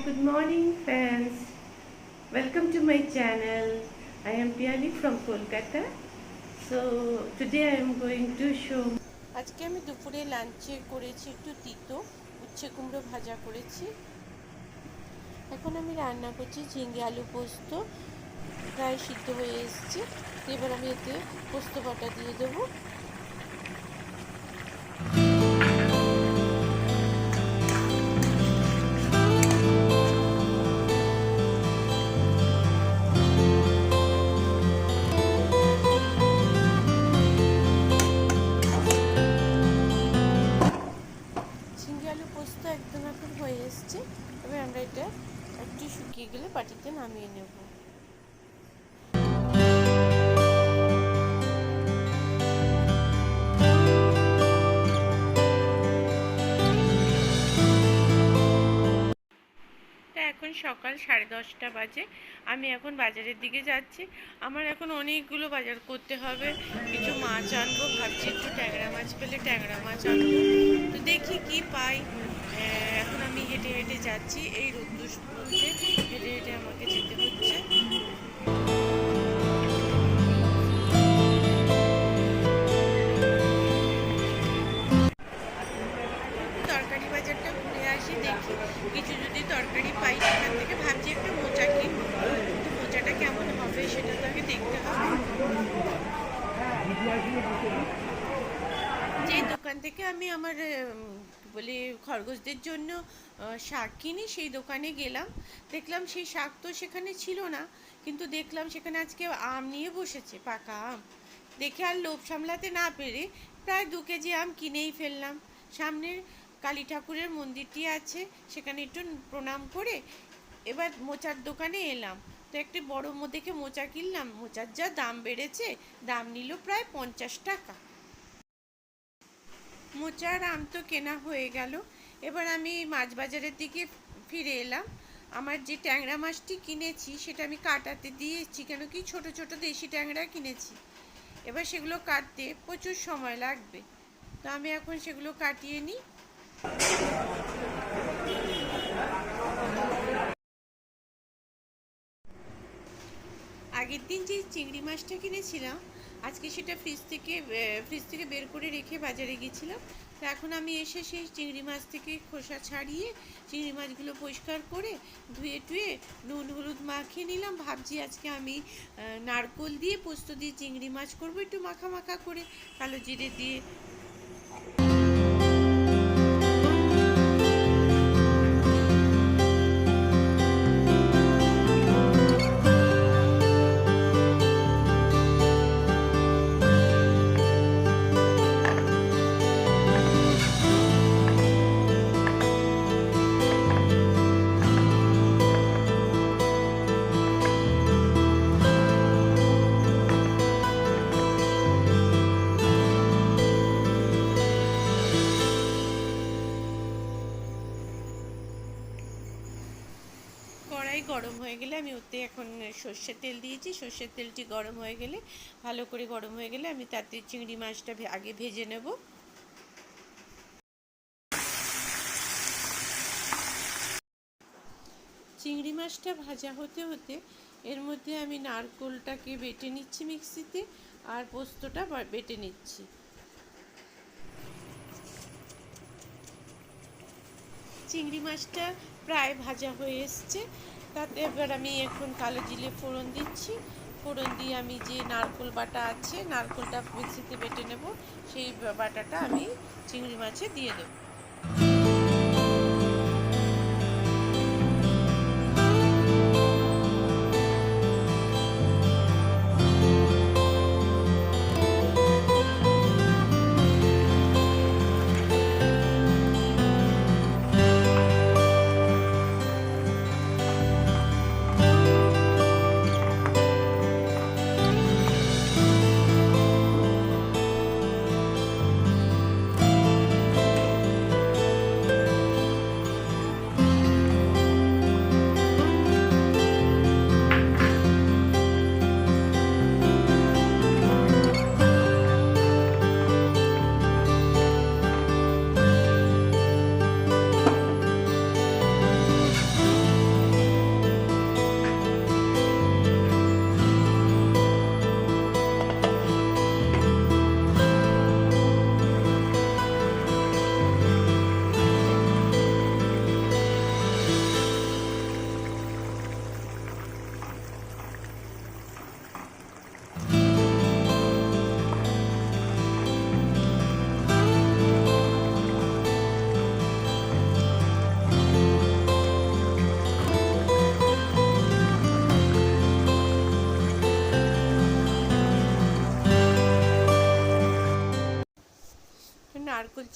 Good morning, friends. Welcome to my channel. I am Piali from Kolkata. So today I am going to show. আজকে আমি দুপুরে লাঞ্চে করেছি একটু তিতো উচ্ছে কুমড়ো ভাজা করেছি। এখন আমি রান্না করছি ঝিঙ্গে আলু পোস্ত। প্রায় সিদ্ধ হয়ে এসেছে। এবার আমি এতে পোস্ত বাটা দিয়ে দেবো। পোস্ত একদম এখন হয়ে এসছে। এবার আমরা এটা একটু শুকিয়ে গেলে বাটিতে নামিয়ে নেব। এখন সকাল 10:30 বাজে। আমি এখন বাজারের দিকে যাচ্ছি। আমার এখন অনেকগুলো বাজার করতে হবে। কিছু মাছ আনবো, ভাবছি একটু ট্যাংরা মাছ পেলে ট্যাংরা মাছ আনবো। তো দেখি কি পাই। এখন আমি হেঁটে হেঁটে যাচ্ছি, এই রোদ্দুর মধ্যে হেঁটে হেঁটে আমাকে যেতে হচ্ছে। তরকারি বাজারটা ঘুরে আসি, দেখি কিছু যদি তরকারি পাই সেখান থেকে। ভাবছি একটা মোচা কিনবো, কিন্তু মোচাটা কেমন হবে সেটা তো আগে দেখতে হবে। যে দোকান থেকে আমি আমার খরগোশদের জন্য শাক কিনি, সেই দোকানে গেলাম। দেখলাম সেই শাক তো সেখানে ছিল না, কিন্তু দেখলাম সেখানে আজকে আম নিয়ে বসেছে, পাকা আম। দেখে আর লোভ সামলাতে না পেরে প্রায় 2 কেজি আম কিনেই ফেললাম। সামনের কালী ঠাকুরের মন্দিরটি আছে, সেখানে একটু প্রণাম করে এবার মোচার দোকানে এলাম। তো একটি বড় দেখে মোচা কিনলাম। মোচার যা দাম বেড়েছে, দাম নিল প্রায় 50 টাকা। মোচার আম তো কেনা হয়ে গেল। এবার আমি মাছ বাজারের দিকে ফিরে এলাম। আমার যে ট্যাংরা মাছটি কিনেছি সেটা আমি কাটাতে দিয়েছি, কেন কি ছোট ছোট দেশি ট্যাংরা কিনেছি। এবার সেগুলো কাটতে প্রচুর সময় লাগবে, তো আমি এখন সেগুলো কাটিয়ে নিই। আগের দিন যে চিংড়ি মাছটা কিনেছিলাম, আজকে সেটা ফ্রিজ থেকে বের করে রেখে বাজারে গেছিলাম। তো এখন আমি এসে সেই চিংড়ি মাছ থেকে খোসা ছাড়িয়ে চিংড়ি মাছগুলো পরিষ্কার করে ধুয়ে টুয়ে নুন হলুদ মাখিয়ে নিলাম। ভাবছি আজকে আমি নারকেল দিয়ে পোস্ত দিয়ে চিংড়ি মাছ করবো, একটু মাখা মাখা করে কালো জিরে দিয়ে। কড়াই গরম হয়ে গেলে আমি ওতে এখন সর্ষের তেল দিয়েছি। সর্ষের তেলটি গরম হয়ে গেলে, ভালো করে গরম হয়ে গেলে আমি তাতে চিংড়ি মাছটা আগে ভেজে নেব। চিংড়ি মাছটা ভাজা হতে হতে এর মধ্যে আমি নারকেলটাকে বেটে নিচ্ছি মিক্সিতে, আর পোস্তটা বেটে নিচ্ছি। চিংড়ি মাছটা প্রায় ভাজা হয়ে এসছে। তাতে এবার আমি এখন কালো জিরে ফোড়ন দিচ্ছি। ফোড়ন দিয়ে আমি যে নারকেল বাটা আছে, নারকেলটা মিক্সিতে বেটে নেব, সেই বাটাটা আমি চিংড়ি মাছে দিয়ে দেবো।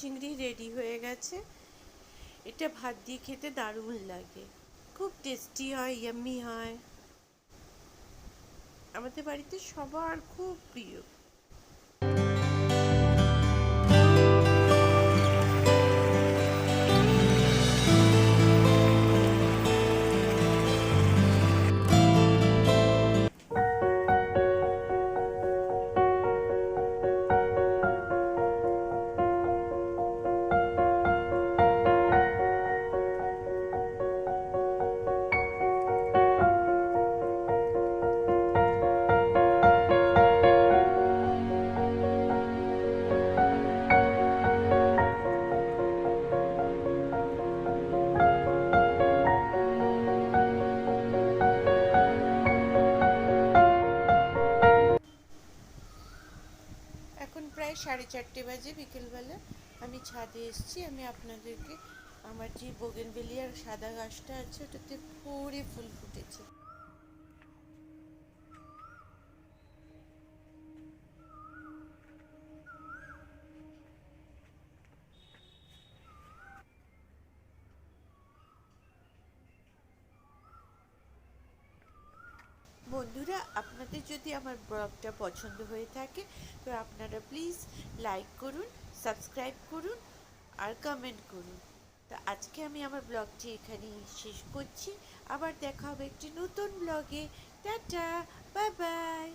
চিংড়ি রেডি হয়ে গেছে। এটা ভাত দিয়ে খেতে দারুণ লাগে, খুব টেস্টি হয়, ইয়াম্মি হয়, আমাদের বাড়িতে সবার খুব প্রিয়। এখন প্রায় 4:30 বাজে, বিকেলবেলা। আমি ছাদে এসেছি, আমি আপনাদেরকে আমার যে বোগেনভেলিয়ার সাদা গাছটা আছে ওটাতে ভরে ফুল ফুটেছে। বন্ধুরা, আপনাদের যদি আমার ব্লগটা পছন্দ হয়ে থাকে তো আপনারা প্লিজ লাইক করুন, সাবস্ক্রাইব করুন আর কমেন্ট করুন। তো আজকে আমি আমার ব্লগটি এখানেই শেষ করছি। আবার দেখা হবে একটি নতুন ব্লগে। Tata, bye bye.